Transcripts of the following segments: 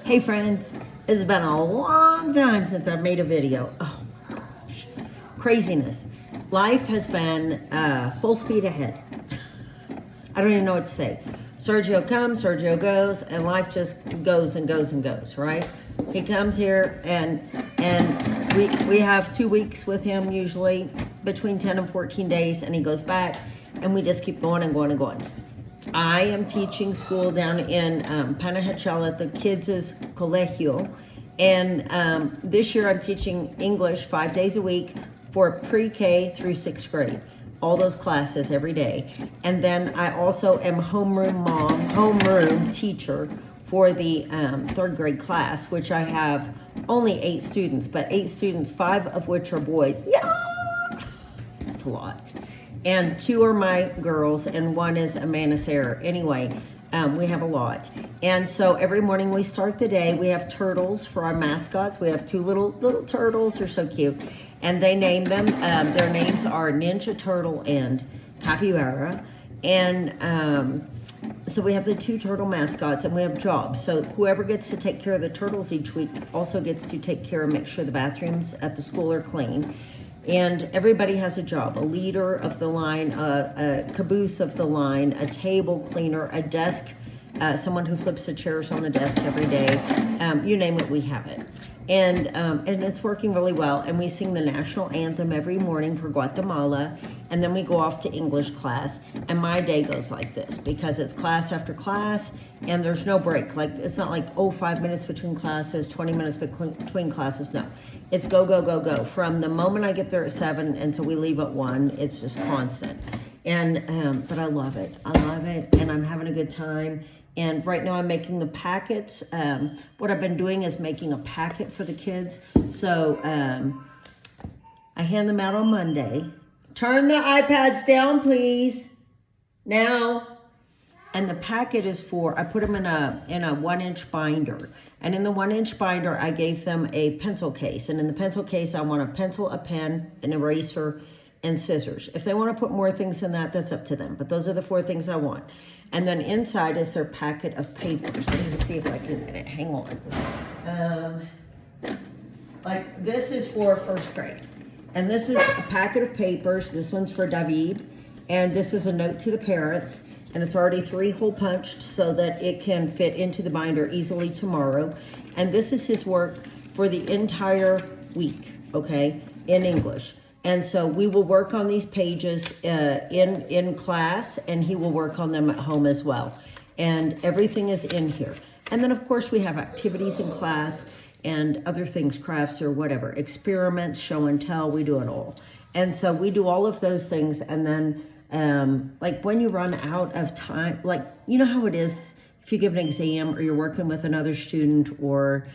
Hey friends, it's been a long time since I've made a video. Oh my gosh, craziness. Life has been full speed ahead. I don't even know what to say. Sergio comes, Sergio goes, and life just goes and goes and goes, right? He comes here and we have 2 weeks with him usually, between 10 and 14 days, and he goes back, and we just keep going and going and going. I am teaching school down in Panajachel at the kids' colegio, and this year I'm teaching English 5 days a week for pre-K through 6th grade, all those classes every day. And then I also am homeroom teacher for the 3rd grade class, which I have only 8 students, but 8 students, 5 of which are boys. Yeah, that's a lot. And 2 are my girls, and 1 is Amanda Sarah. Anyway, we have a lot. And so every morning we start the day, we have turtles for our mascots. We have 2 little turtles, they're so cute. And they name them, their names are Ninja Turtle and Capybara. And so we have the 2 turtle mascots, and we have jobs. So whoever gets to take care of the turtles each week also gets to take care of, make sure the bathrooms at the school are clean. And everybody has a job: a leader of the line, a caboose of the line, a table cleaner, a desk, someone who flips the chairs on the desk every day. You name it, we have it. And it's working really well. And we sing the national anthem every morning for Guatemala. And then we go off to English class. And my day goes like this, because it's class after class, and there's no break. Like, it's not like, 5 minutes between classes, 20 minutes between classes. No, it's go, go, go, go. From the moment I get there at 7 until we leave at 1, it's just constant. And, but I love it. I love it, and I'm having a good time. And right now I'm making the packets. What I've been doing is making a packet for the kids. So I hand them out on Monday. Turn the iPads down, please. Now. And the packet is for, I put them in a 1-inch binder. And in the 1-inch binder, I gave them a pencil case. And in the pencil case, I want a pencil, a pen, an eraser, and scissors. If they want to put more things in that, that's up to them. But those are the 4 things I want. And then inside is their packet of papers. Let me just see if I can get it. Hang on. Like, this is for 1st grade. And this is a packet of papers. This one's for David. And this is a note to the parents. And it's already 3-hole punched so that it can fit into the binder easily tomorrow. And this is his work for the entire week, okay, in English. And so we will work on these pages in class, and he will work on them at home as well. And everything is in here. And then, of course, we have activities in class and other things, crafts or whatever, experiments, show and tell, we do it all. And so we do all of those things. And then like, when you run out of time, like, you know how it is if you give an exam or you're working with another student, or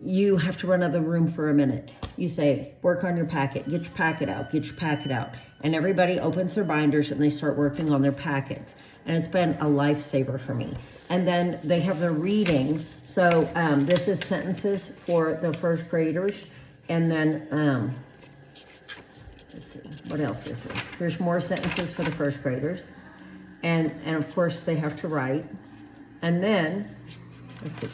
you have to run out of the room for a minute. You say, work on your packet, get your packet out, get your packet out. And everybody opens their binders and they start working on their packets. And it's been a lifesaver for me. And then they have their reading. So this is sentences for the 1st graders. And then, let's see, what else is here? There's more sentences for the 1st graders. And of course they have to write. And then, let's see.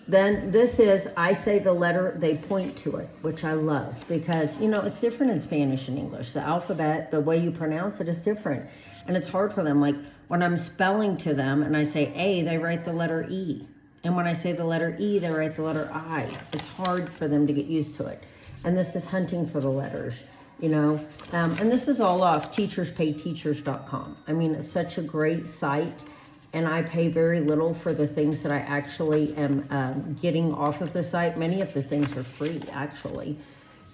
Then this is, I say the letter, they point to it, which I love, because, you know, it's different in Spanish and English. The alphabet, the way you pronounce it is different. And it's hard for them. Like, when I'm spelling to them and I say A, they write the letter E. And when I say the letter E, they write the letter I. It's hard for them to get used to it. And this is hunting for the letters, you know. And this is all off teacherspayteachers.com. I mean, it's such a great site. And I pay very little for the things that I actually am getting off of the site. Many of the things are free, actually.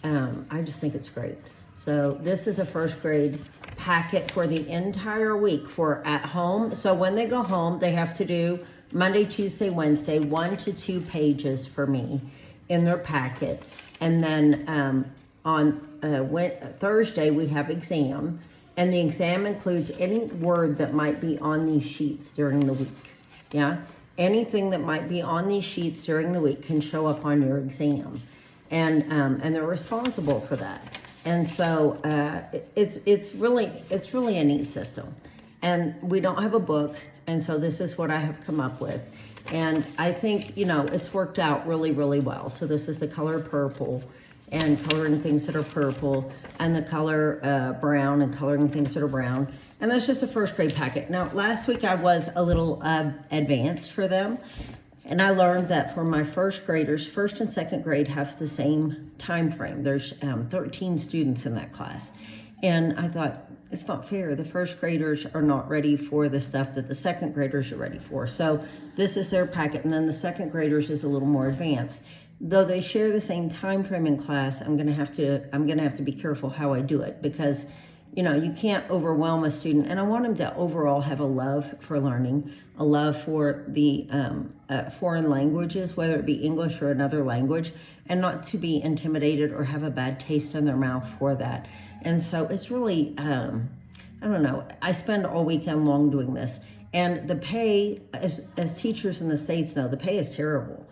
I just think it's great. So this is a 1st grade packet for the entire week for at home. So when they go home, they have to do Monday, Tuesday, Wednesday, 1 to 2 pages for me in their packet. And then on Thursday, we have exam. And the exam includes any word that might be on these sheets during the week. Yeah? Anything that might be on these sheets during the week can show up on your exam. And they're responsible for that. And so it's really a neat system. And we don't have a book. And so this is what I have come up with. And I think, you know, it's worked out really, really well. So this is the color purple, and coloring things that are purple, and the color brown, and coloring things that are brown. And that's just a first grade packet. Now, last week I was a little advanced for them. And I learned that for my first graders, first and second grade have the same time frame. There's 13 students in that class. And I thought, it's not fair. The first graders are not ready for the stuff that the second graders are ready for. So this is their packet, and then the second graders is a little more advanced. Though they share the same time frame in class, I'm gonna have to be careful how I do it, because you know, you can't overwhelm a student, and I want them to overall have a love for learning, a love for the foreign languages, whether it be English or another language, and not to be intimidated or have a bad taste in their mouth for that. And so it's really, I don't know, I spend all weekend long doing this, and the pay, as teachers in the States know, the pay is terrible.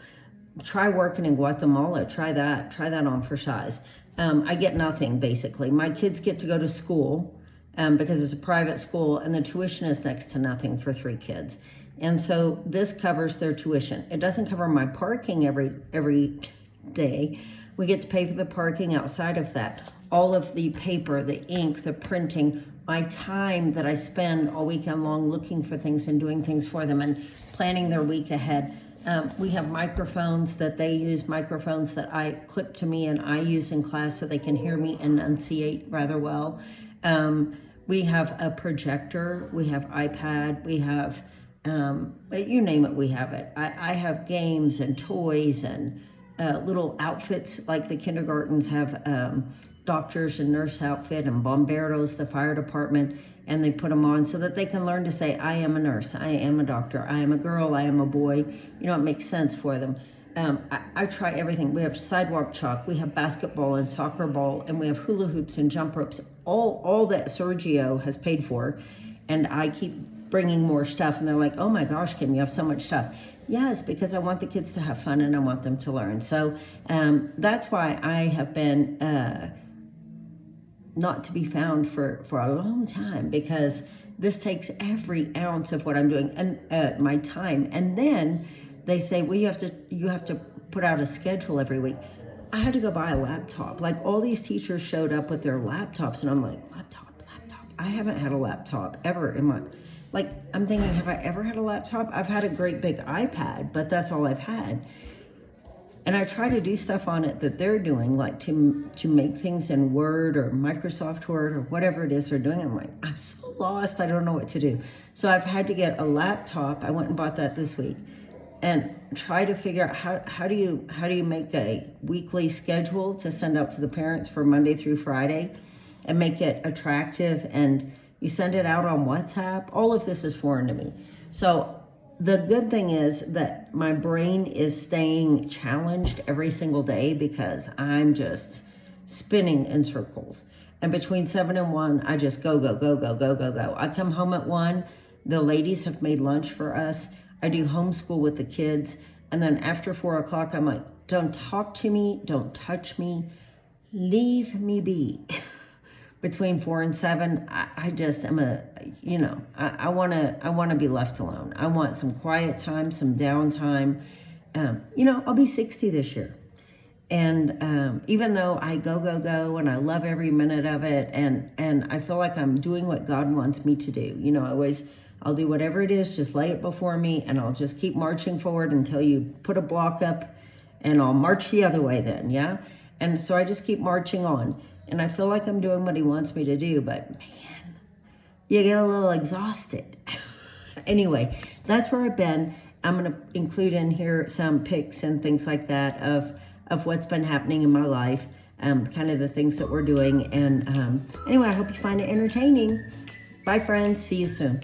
Try working in Guatemala, try that on for size. I get nothing, basically. My kids get to go to school because it's a private school, and the tuition is next to nothing for 3 kids. And so this covers their tuition. It doesn't cover my parking every day. We get to pay for the parking outside of that. All of the paper, the ink, the printing, my time that I spend all weekend long looking for things and doing things for them and planning their week ahead. We have microphones that they use, microphones that I clip to me and I use in class so they can hear me enunciate rather well. We have a projector, we have iPad, we have, you name it, we have it. I have games and toys and little outfits, like the kindergartens have doctors and nurse outfit, and bomberos, the fire department, and they put them on so that they can learn to say, I am a nurse, I am a doctor, I am a girl, I am a boy. You know, it makes sense for them. I try everything. We have sidewalk chalk, we have basketball and soccer ball, and we have hula hoops and jump ropes, all that Sergio has paid for. And I keep bringing more stuff, and they're like, oh my gosh, Kim, you have so much stuff. Yes, because I want the kids to have fun and I want them to learn. So that's why I have been not to be found for a long time, because this takes every ounce of what I'm doing and my time. And then they say, well, you have to put out a schedule every week. I had to go buy a laptop. Like, all these teachers showed up with their laptops, and I'm like, laptop. I haven't had a laptop ever in my, like, I'm thinking, have I ever had a laptop? I've had a great big iPad, but that's all I've had. And I try to do stuff on it that they're doing, like to make things in Word or Microsoft Word or whatever it is they're doing. I'm like, I'm so lost, I don't know what to do. So I've had to get a laptop. I went and bought that this week, and try to figure out how do you make a weekly schedule to send out to the parents for Monday through Friday and make it attractive, and you send it out on WhatsApp. All of this is foreign to me. So the good thing is that my brain is staying challenged every single day, because I'm just spinning in circles. And between 7 and 1, I just go. I come home at 1. The ladies have made lunch for us. I do homeschool with the kids. And then after 4 o'clock, I'm like, don't talk to me. Don't touch me. Leave me be. Between 4 and 7, I just am I want to be left alone. I want some quiet time, some downtime. I'll be 60 this year. And even though I go, and I love every minute of it, and I feel like I'm doing what God wants me to do. I'll do whatever it is, just lay it before me, and I'll just keep marching forward until you put a block up, and I'll march the other way then, yeah? And so I just keep marching on. And I feel like I'm doing what he wants me to do, but man, you get a little exhausted. Anyway, that's where I've been. I'm going to include in here some pics and things like that of what's been happening in my life, kind of the things that we're doing. And anyway, I hope you find it entertaining. Bye, friends. See you soon.